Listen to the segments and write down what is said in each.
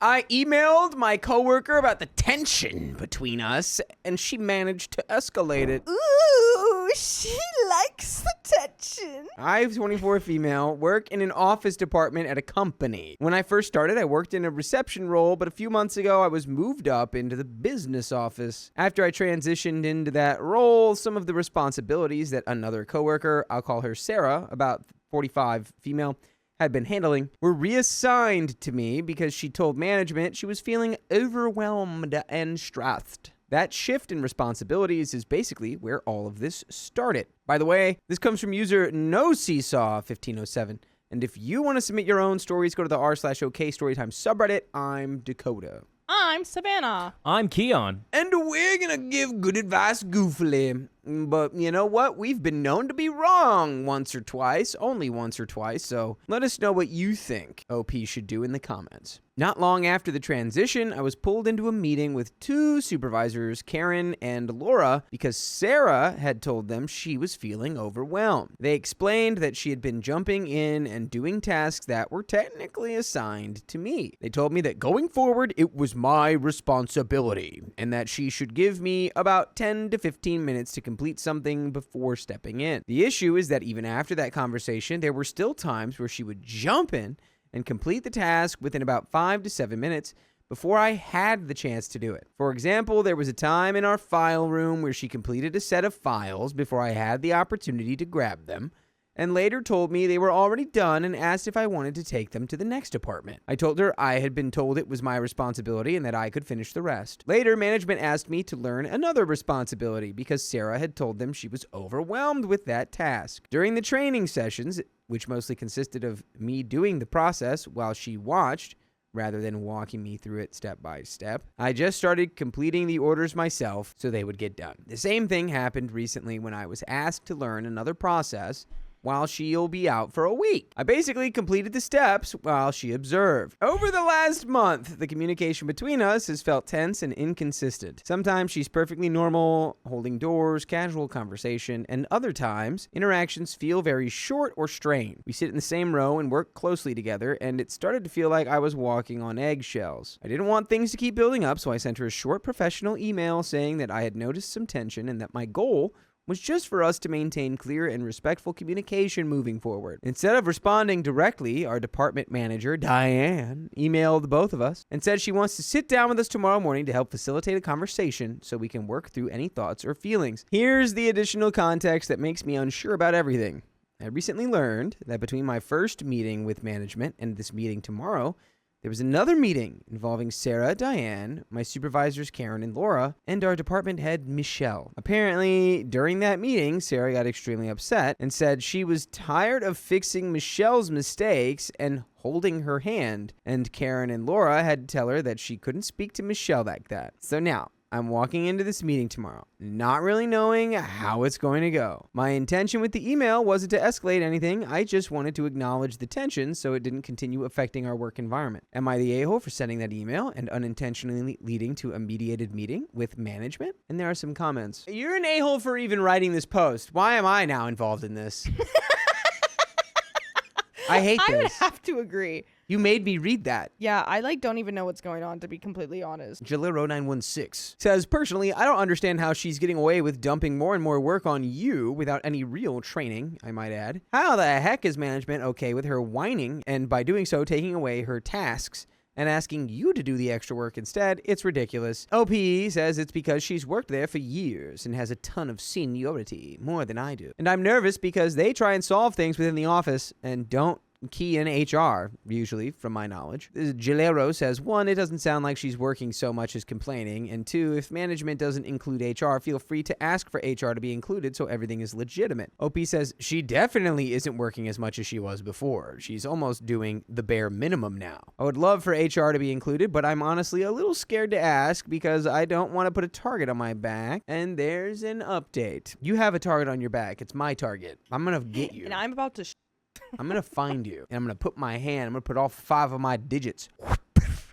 I emailed my coworker about the tension between us, and she managed to escalate it. Ooh, she likes the tension. I'm 24 female, work in an office department at a company. When I first started, I worked in a reception role, but a few months ago, I was moved up into the business office. After I transitioned into that role, some of the responsibilities that another coworker, I'll call her Sarah, about 45 female, had been handling were reassigned to me because she told management she was feeling overwhelmed and stressed. That shift in responsibilities is basically where all of this started. By the way, this comes from user NoSeesaw1507. And if you want to submit your own stories, go to the r/OK Storytime subreddit. I'm Dakota. I'm Savannah. I'm Keon. And we're gonna give good advice goofily. But you know what? We've been known to be wrong once or twice, only once or twice, so let us know what you think OP should do in the comments. Not long after the transition, I was pulled into a meeting with two supervisors, Karen and Laura, because Sarah had told them she was feeling overwhelmed. They explained that she had been jumping in and doing tasks that were technically assigned to me. They told me that going forward, it was my responsibility, and that she should give me about 10 to 15 minutes to complete something before stepping in. The issue is that even after that conversation, there were still times where she would jump in and complete the task within about 5 to 7 minutes before I had the chance to do it. For example, there was a time in our file room where she completed a set of files before I had the opportunity to grab them, and later told me they were already done and asked if I wanted to take them to the next department. I told her I had been told it was my responsibility and that I could finish the rest. Later, management asked me to learn another responsibility because Sarah had told them she was overwhelmed with that task. During the training sessions, which mostly consisted of me doing the process while she watched, rather than walking me through it step by step, I just started completing the orders myself so they would get done. The same thing happened recently when I was asked to learn another process while she'll be out for a week. I basically completed the steps while she observed. Over the last month, the communication between us has felt tense and inconsistent. Sometimes she's perfectly normal, holding doors, casual conversation, and other times, interactions feel very short or strained. We sit in the same row and work closely together, and it started to feel like I was walking on eggshells. I didn't want things to keep building up, so I sent her a short professional email saying that I had noticed some tension and that my goal was just for us to maintain clear and respectful communication moving forward. Instead of responding directly, our department manager, Diane, emailed both of us and said she wants to sit down with us tomorrow morning to help facilitate a conversation so we can work through any thoughts or feelings. Here's the additional context that makes me unsure about everything. I recently learned that between my first meeting with management and this meeting tomorrow, there was another meeting involving Sarah, Diane, my supervisors Karen and Laura, and our department head Michelle. Apparently, during that meeting, Sarah got extremely upset and said she was tired of fixing Michelle's mistakes and holding her hand, and Karen and Laura had to tell her that she couldn't speak to Michelle like that. So now, I'm walking into this meeting tomorrow, not really knowing how it's going to go. My intention with the email wasn't to escalate anything. I just wanted to acknowledge the tension so it didn't continue affecting our work environment. Am I the a-hole for sending that email and unintentionally leading to a mediated meeting with management? And there are some comments. You're an a-hole for even writing this post. Why am I now involved in this? I hate this. I would have to agree. You made me read that. Yeah, I don't even know what's going on, to be completely honest. Jalero916 says, personally, I don't understand how she's getting away with dumping more and more work on you without any real training, I might add. How the heck is management okay with her whining and by doing so taking away her tasks and asking you to do the extra work instead? It's ridiculous. OP says it's because she's worked there for years and has a ton of seniority, more than I do. And I'm nervous because they try and solve things within the office and don't key in HR, usually, from my knowledge. Gilero says, 1, it doesn't sound like she's working so much as complaining, and 2, if management doesn't include HR, feel free to ask for HR to be included so everything is legitimate. OP says, she definitely isn't working as much as she was before. She's almost doing the bare minimum now. I would love for HR to be included, but I'm honestly a little scared to ask because I don't want to put a target on my back, and there's an update. You have a target on your back. It's my target. I'm gonna get you. And I'm about to I'm going to find you, and I'm going to put my hand, I'm going to put all 5 of my digits,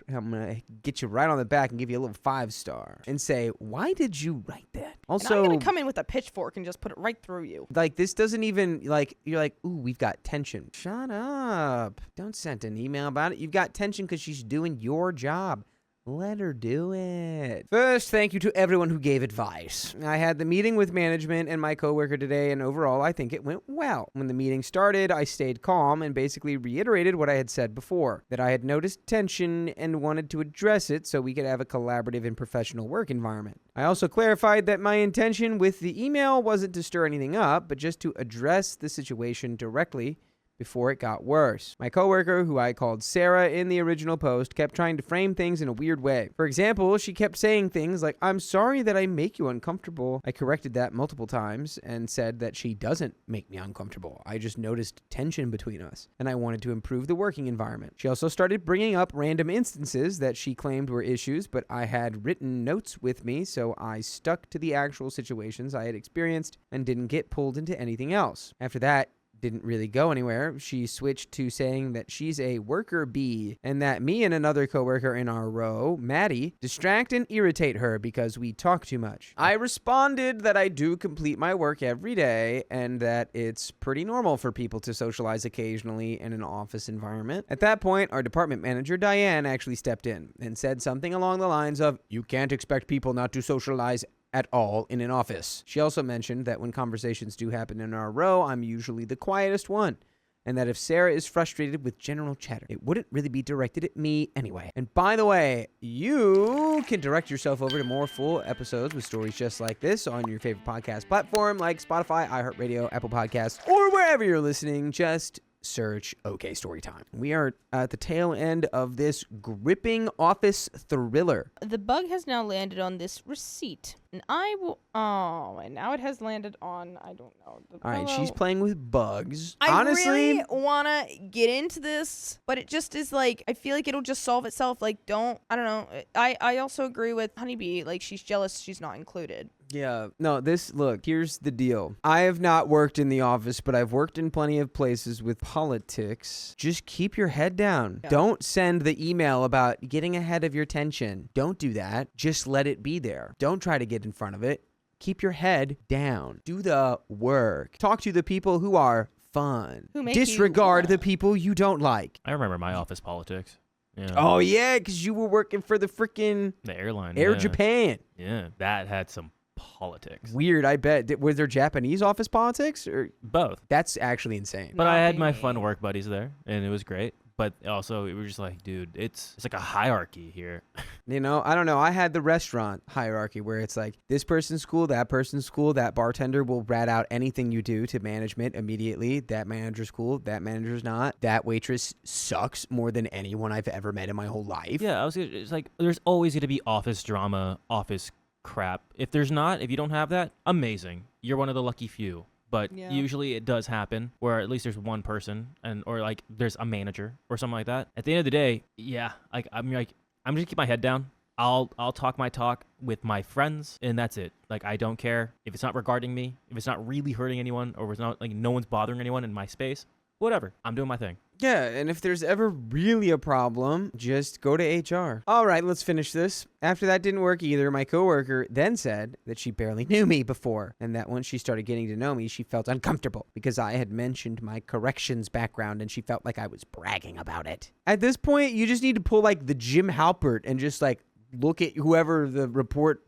and I'm going to get you right on the back and give you a little 5-star and say, why did you write that? Also, and I'm gonna come in with a pitchfork and just put it right through you. like, this doesn't even, like, you're like, ooh, we've got tension. Shut up. Don't send an email about it. You've got tension because she's doing your job. Let her do it. First, thank you to everyone who gave advice. I had the meeting with management and my coworker today, and overall, I think it went well. When the meeting started, I stayed calm and basically reiterated what I had said before, that I had noticed tension and wanted to address it so we could have a collaborative and professional work environment. I also clarified that my intention with the email wasn't to stir anything up, but just to address the situation directly before it got worse. My coworker, who I called Sarah in the original post, kept trying to frame things in a weird way. For example, she kept saying things like, "I'm sorry that I make you uncomfortable." I corrected that multiple times and said that she doesn't make me uncomfortable. I just noticed tension between us, and I wanted to improve the working environment. She also started bringing up random instances that she claimed were issues, but I had written notes with me, so I stuck to the actual situations I had experienced and didn't get pulled into anything else. After that, didn't really go anywhere. She switched to saying that she's a worker bee and that me and another coworker in our row, Maddie, distract and irritate her because we talk too much. I responded that I do complete my work every day and that it's pretty normal for people to socialize occasionally in an office environment. At that point, our department manager, Diane, actually stepped in and said something along the lines of, "You can't expect people not to socialize at all in an office." She also mentioned that when conversations do happen in our row, I'm usually the quietest one, and that if Sarah is frustrated with general chatter, it wouldn't really be directed at me anyway. And by the way, you can direct yourself over to more full episodes with stories just like this on your favorite podcast platform like Spotify, iHeartRadio, Apple Podcasts, or wherever you're listening. Just search OK Storytime. We are at the tail end of this gripping office thriller. The bug has now landed on this receipt. And I will... Oh, and now it has landed on... I don't know. All right, she's playing with bugs. I Honestly, really want to get into this, but it just is like... I feel like it'll just solve itself. Like, don't... I don't know. I also agree with Honeybee. Like, she's jealous she's not included. yeah. No, look, here's the deal. I have not worked in the office, but I've worked in plenty of places with politics. Just keep your head down. Yeah. Don't send the email about getting ahead of your tension. Don't do that. Just let it be there. Don't try to get in front of it. Keep your head down. Do the work. Talk to the people who are fun. Who make Disregard you- the people you don't like. I remember my office politics. Yeah. Oh, yeah, because you were working for the freaking The airline. Air yeah. Japan. Yeah, that had some politics. Weird, I bet. Was there Japanese office politics? Or Both. that's actually insane. But I had my Maybe. fun work buddies there, and it was great. But also, it was just like, dude, it's like a hierarchy here. You know, I don't know. I had the restaurant hierarchy where it's like this person's cool, that person's cool, that bartender will rat out anything you do to management immediately. That manager's cool, that manager's not. That waitress sucks more than anyone I've ever met in my whole life. Yeah, it's like there's always going to be office drama, office crap. If you don't have that, amazing. You're one of the lucky few. But Yeah. usually it does happen where at least there's one person or like there's a manager or something like that. At the end of the day, yeah, I'm just gonna keep my head down. I'll talk my talk with my friends and that's it. Like I don't care if it's not regarding me, if it's not really hurting anyone or it's not like no one's bothering anyone in my space. Whatever. I'm doing my thing. Yeah, and if there's ever really a problem, just go to HR. All right, let's finish this. After that didn't work either, my coworker then said that she barely knew me before, and that once she started getting to know me, she felt uncomfortable because I had mentioned my corrections background and she felt like I was bragging about it. At this point, you just need to pull like the Jim Halpert and just like look at whoever the report,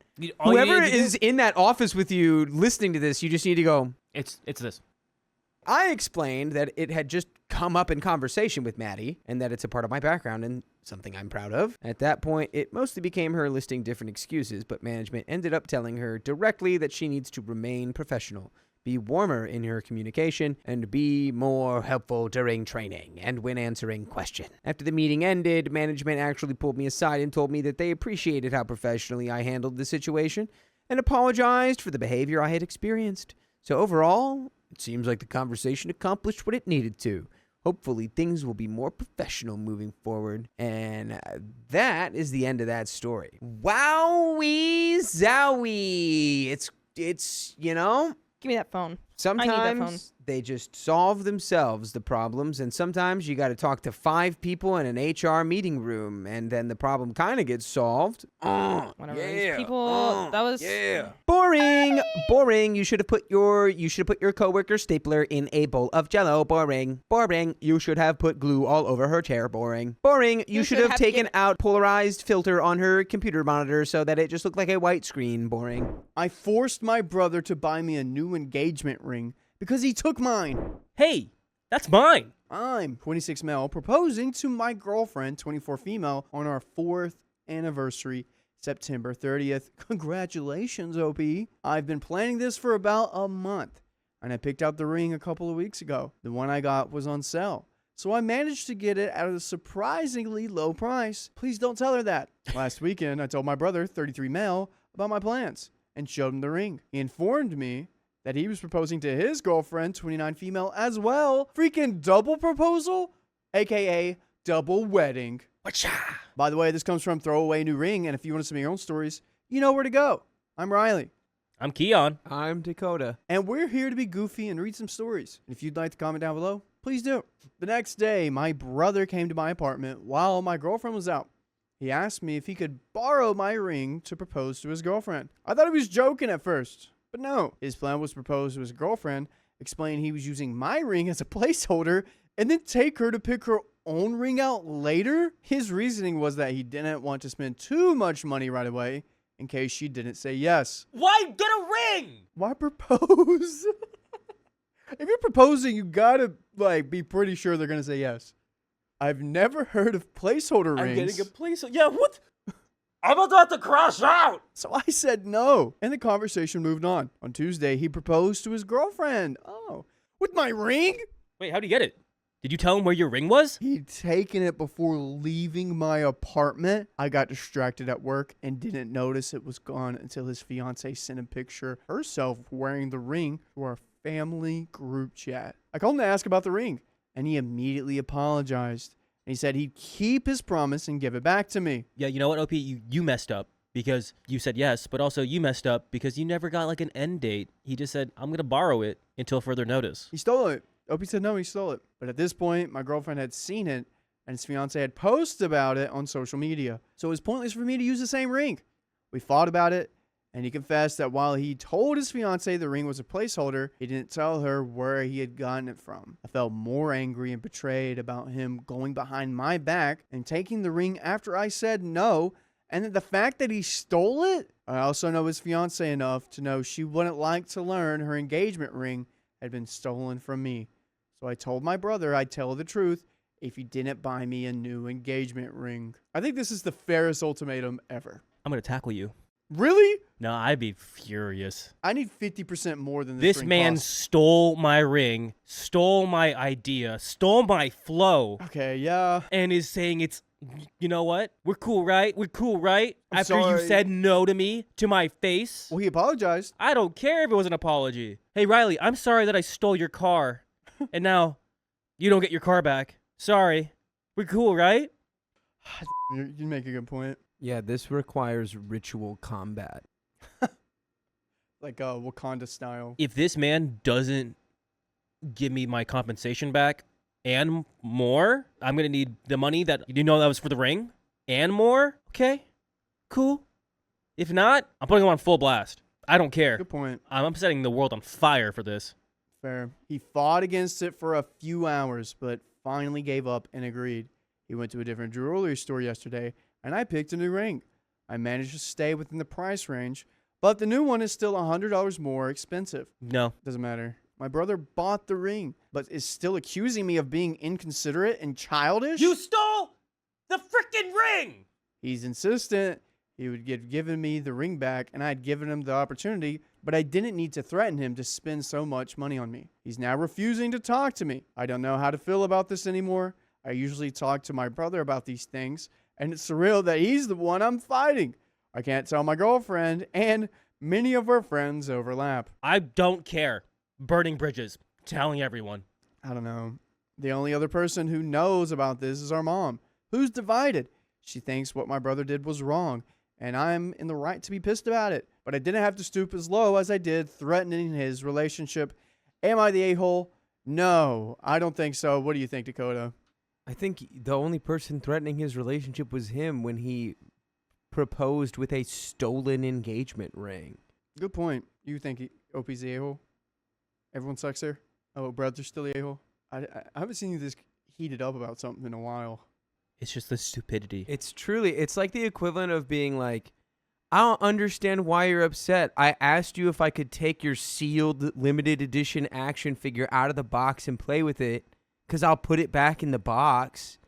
whoever is in that office with you listening to this, you just need to go, It's this. I explained that it had just come up in conversation with Maddie and that it's a part of my background and something I'm proud of. At that point, it mostly became her listing different excuses, but management ended up telling her directly that she needs to remain professional, be warmer in her communication, and be more helpful during training and when answering questions. After the meeting ended, management actually pulled me aside and told me that they appreciated how professionally I handled the situation and apologized for the behavior I had experienced. So overall, it seems like the conversation accomplished what it needed to. Hopefully, things will be more professional moving forward. And that is the end of that story. Wowie zowie. It's you know, Give me that phone. sometimes I need that phone. They just solve themselves, the problems, and sometimes you got to talk to 5 people in an HR meeting room, and then the problem kind of gets solved. Whatever. These people, that was Boring. Boring. You should have put your coworker stapler in a bowl of Jello. Boring. Boring. You should have put glue all over her chair. Boring. Boring. You should have taken out polarized filter on her computer monitor so that it just looked like a white screen. Boring. I forced my brother to buy me a new engagement ring because he took mine. Hey, that's mine. I'm 26 male proposing to my girlfriend, 24 female, on our 4th anniversary, September 30th. Congratulations, OP. I've been planning this for about a month, and I picked out the ring a couple of weeks ago. The one I got was on sale, so I managed to get it at a surprisingly low price. Please don't tell her that. Last weekend, I told my brother, 33 male, about my plans and showed him the ring. He informed me that he was proposing to his girlfriend, 29 female, as well. Freaking double proposal, aka double wedding. By the way, this comes from Throwaway New Ring, and if you want to submit your own stories, you know where to go. I'm Riley. I'm Keon. I'm Dakota. And we're here to be goofy and read some stories. And if you'd like to comment down below, please do. The next day, my brother came to my apartment while my girlfriend was out. He asked me if he could borrow my ring to propose to his girlfriend. I thought he was joking at first, but no. His plan was to propose to his girlfriend, explain he was using my ring as a placeholder, and then take her to pick her own ring out later. His reasoning was that he didn't want to spend too much money right away in case she didn't say yes. Why get a ring? Why propose? If you're proposing, you gotta be pretty sure they're gonna say yes. I've never heard of placeholder rings. I'm getting a placeholder. Yeah, what? I'm about to crash out. So I said no, and the conversation moved on. On Tuesday, he proposed to his girlfriend. Oh, with my ring? Wait, how'd you get it? Did you tell him where your ring was? He'd taken it before leaving my apartment. I got distracted at work and didn't notice it was gone until his fiance sent a picture herself wearing the ring to our family group chat. I called him to ask about the ring, and he immediately apologized. And he said he'd keep his promise and give it back to me. Yeah, you know what, OP? You messed up because you said yes, but also you messed up because you never got like an end date. He just said, I'm going to borrow it until further notice. He stole it. Opie said no, he stole it. But at this point, my girlfriend had seen it, and his fiance had posted about it on social media. So it was pointless for me to use the same ring. We fought about it, and he confessed that while he told his fiance the ring was a placeholder, he didn't tell her where he had gotten it from. I felt more angry and betrayed about him going behind my back and taking the ring after I said no, and then the fact that he stole it. I also know his fiance enough to know she wouldn't like to learn her engagement ring had been stolen from me. So I told my brother I'd tell the truth if he didn't buy me a new engagement ring. I think this is the fairest ultimatum ever. I'm going to tackle you. Really? No, I'd be furious. I need 50% more than this ring man costs. stole my ring, stole my idea, stole my flow. Okay, yeah. And is saying it's, you know what? We're cool, right? We're cool, right? I'm After sorry. you said no to me, to my face. Well, he apologized. I don't care if it was an apology. Hey, Riley, I'm sorry that I stole your car. And now you don't get your car back. Sorry. We're cool, right? You make a good point. Yeah, this requires ritual combat. Like Wakanda style. If this man doesn't give me my compensation back and more, I'm going to need the money that you know that was for the ring and more. Okay, cool. If not, I'm putting him on full blast. I don't care. Good point. I'm setting the world on fire for this. Fair. He fought against it for a few hours, but finally gave up and agreed. He went to a different jewelry store yesterday, and I picked a new ring. I managed to stay within the price range, but the new one is still $100 more expensive. No. Doesn't matter. My brother bought the ring, but is still accusing me of being inconsiderate and childish. You stole the freaking ring! He's insistent he would get given me the ring back, and I had given him the opportunity, but I didn't need to threaten him to spend so much money on me. He's now refusing to talk to me. I don't know how to feel about this anymore. I usually talk to my brother about these things, and it's surreal that he's the one I'm fighting. I can't tell my girlfriend, and many of her friends overlap. I don't care. Burning bridges. Telling everyone. I don't know. The only other person who knows about this is our mom, who's divided. She thinks what my brother did was wrong, and I'm in the right to be pissed about it. But I didn't have to stoop as low as I did, threatening his relationship. Am I the a-hole? No, I don't think so. What do you think, Dakota? I think the only person threatening his relationship was him when he proposed with a stolen engagement ring. Good point. You think OP's the a-hole? Everyone sucks there? Oh, brother's still the a-hole? I haven't seen you this heated up about something in a while. It's just the stupidity. It's like the equivalent of being like, I don't understand why you're upset. I asked you if I could take your sealed limited edition action figure out of the box and play with it, because I'll put it back in the box.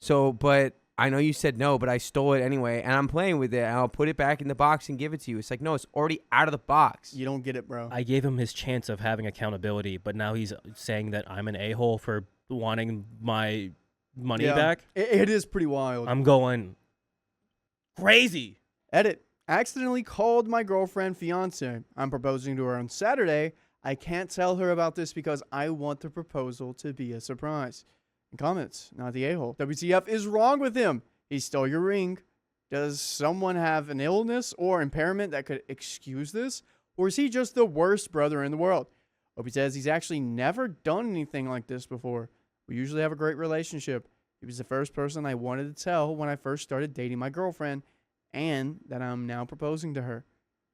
But I know you said no, but I stole it anyway, and I'm playing with it, and I'll put it back in the box and give it to you. It's like, no, it's already out of the box. You don't get it, bro. I gave him his chance of having accountability, but now he's saying that I'm an a-hole for wanting my money back. It is pretty wild. I'm going crazy. Edit. Accidentally called my girlfriend fiance. I'm proposing to her on Saturday. I can't tell her about this because I want the proposal to be a surprise. In comments, not the a-hole. WTF is wrong with him? He stole your ring. Does someone have an illness or impairment that could excuse this? Or is he just the worst brother in the world? Opie says he's actually never done anything like this before. We usually have a great relationship. He was the first person I wanted to tell when I first started dating my girlfriend, and that I'm now proposing to her.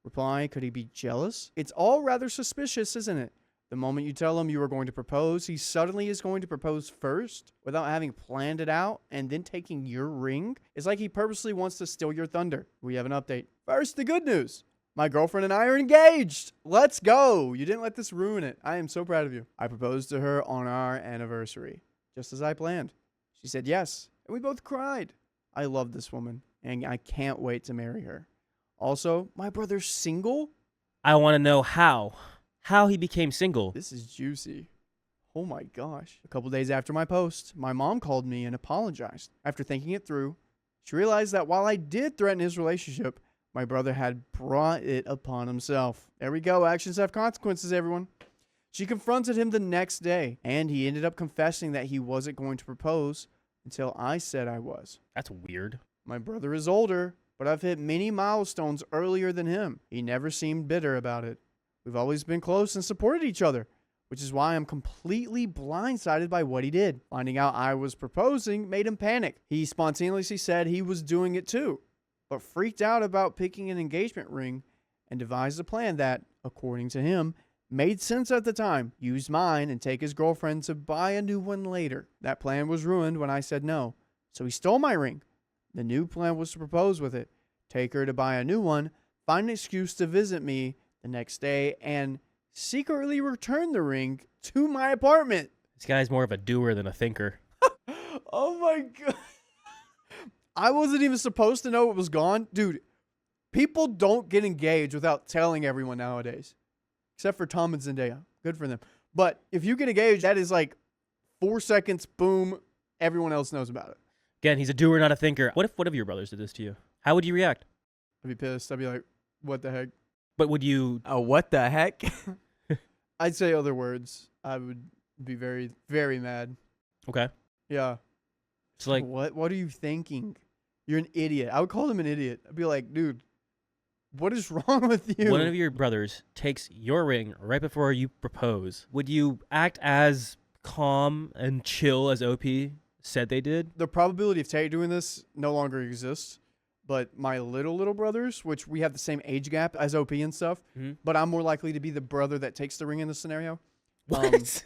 Reply, could he be jealous? It's all rather suspicious, isn't it? The moment you tell him you are going to propose, he suddenly is going to propose first without having planned it out and then taking your ring. It's like he purposely wants to steal your thunder. We have an update. First, the good news. My girlfriend and I are engaged. Let's go. You didn't let this ruin it. I am so proud of you. I proposed to her on our anniversary, just as I planned. She said yes, and we both cried. I love this woman, and I can't wait to marry her. Also, my brother's single? I want to know how he became single. This is juicy. Oh my gosh. A couple days after my post, my mom called me and apologized. After thinking it through, she realized that while I did threaten his relationship, my brother had brought it upon himself. There we go. Actions have consequences, everyone. She confronted him the next day, and he ended up confessing that he wasn't going to propose until I said I was. That's weird. My brother is older, but I've hit many milestones earlier than him. He never seemed bitter about it. We've always been close and supported each other, which is why I'm completely blindsided by what he did. Finding out I was proposing made him panic. He spontaneously said he was doing it too, but freaked out about picking an engagement ring and devised a plan that, according to him, made sense at the time. Use mine and take his girlfriend to buy a new one later. That plan was ruined when I said no, so he stole my ring. The new plan was to propose with it, take her to buy a new one, find an excuse to visit me the next day, and secretly return the ring to my apartment. This guy's more of a doer than a thinker. Oh my God. I wasn't even supposed to know it was gone. Dude, people don't get engaged without telling everyone nowadays. Except for Tom and Zendaya. Good for them. But if you get engaged, that is like 4 seconds, boom, everyone else knows about it. Again, he's a doer, not a thinker. What if one of your brothers did this to you? How would you react? I'd be pissed. I'd be like, what the heck? But would you... What the heck? I'd say other words. I would be very, very mad. Okay. Yeah. It's like... What are you thinking? You're an idiot. I would call him an idiot. I'd be like, dude, what is wrong with you? One of your brothers takes your ring right before you propose. Would you act as calm and chill as OP said they did? The probability of Tay doing this no longer exists. But my little brothers, which we have the same age gap as OP and stuff, but I'm more likely to be the brother that takes the ring in this scenario. What?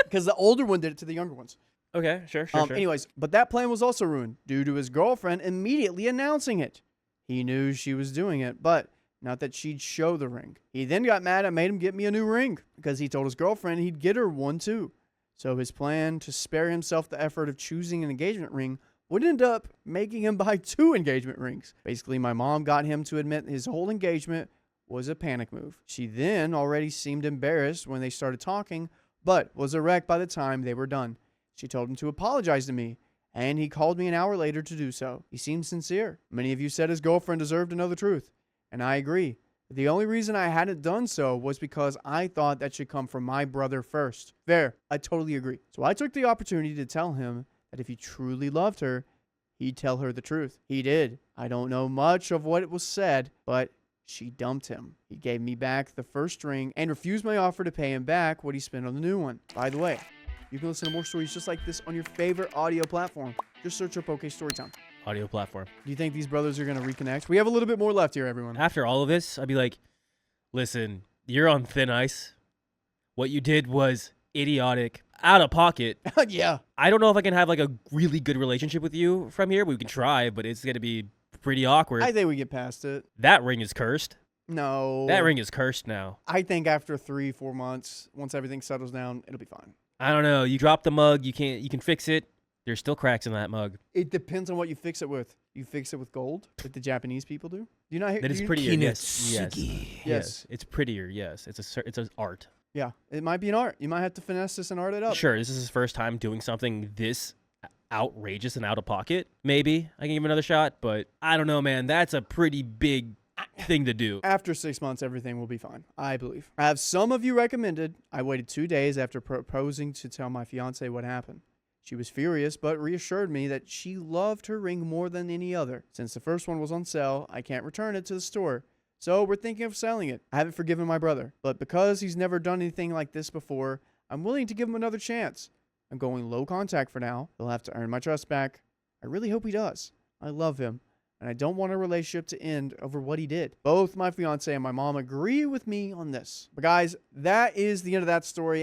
Because the older one did it to the younger ones. Okay, sure. Anyways, but that plan was also ruined due to his girlfriend immediately announcing it. He knew she was doing it, but not that she'd show the ring. He then got mad and made him get me a new ring because he told his girlfriend he'd get her one too. So his plan to spare himself the effort of choosing an engagement ring would end up making him buy 2 engagement rings. Basically, my mom got him to admit his whole engagement was a panic move. She then already seemed embarrassed when they started talking, but was a wreck by the time they were done. She told him to apologize to me, and he called me an hour later to do so. He seemed sincere. Many of you said his girlfriend deserved to know the truth, and I agree. The only reason I hadn't done so was because I thought that should come from my brother first. Fair. I totally agree. So I took the opportunity to tell him that if he truly loved her, he'd tell her the truth. He did. I don't know much of what was said, but She dumped him. He gave me back the first ring and refused my offer to pay him back what he spent on the new one. By the way, you can listen to more stories just like this on your favorite audio platform. Just search up OK Storytime. Audio platform. Do you think these brothers are going to reconnect? We have a little bit more left here, everyone. After all of this, I'd be like, listen, you're on thin ice. What you did was idiotic, out of pocket. Yeah. I don't know if I can have like a really good relationship with you from here. We can try, but it's going to be pretty awkward. I think we get past it. That ring is cursed. No. That ring is cursed now. I think after 3-4 months, once everything settles down, it'll be fine. I don't know. You drop the mug. You can fix it. There's still cracks in that mug. It depends on what you fix it with. You fix it with gold, like the Japanese people do. Do you not hear? That is do you- prettier. Yes. Kinetsugi. Yes. It's prettier. Yes. It's an art. Yeah, it might be an art. You might have to finesse this and art it up. Sure. This is his first time doing something this outrageous and out of pocket. Maybe I can give him another shot, but I don't know, man. That's a pretty big thing to do. After 6 months, everything will be fine, I believe. I have some of you recommended. I waited 2 days after proposing to tell my fiance what happened. She was furious, but reassured me that she loved her ring more than any other. Since the first one was on sale, I can't return it to the store. So we're thinking of selling it. I haven't forgiven my brother, but because he's never done anything like this before, I'm willing to give him another chance. I'm going low contact for now. He'll have to earn my trust back. I really hope he does. I love him, and I don't want our relationship to end over what he did. Both my fiance and my mom agree with me on this. But guys, that is the end of that story.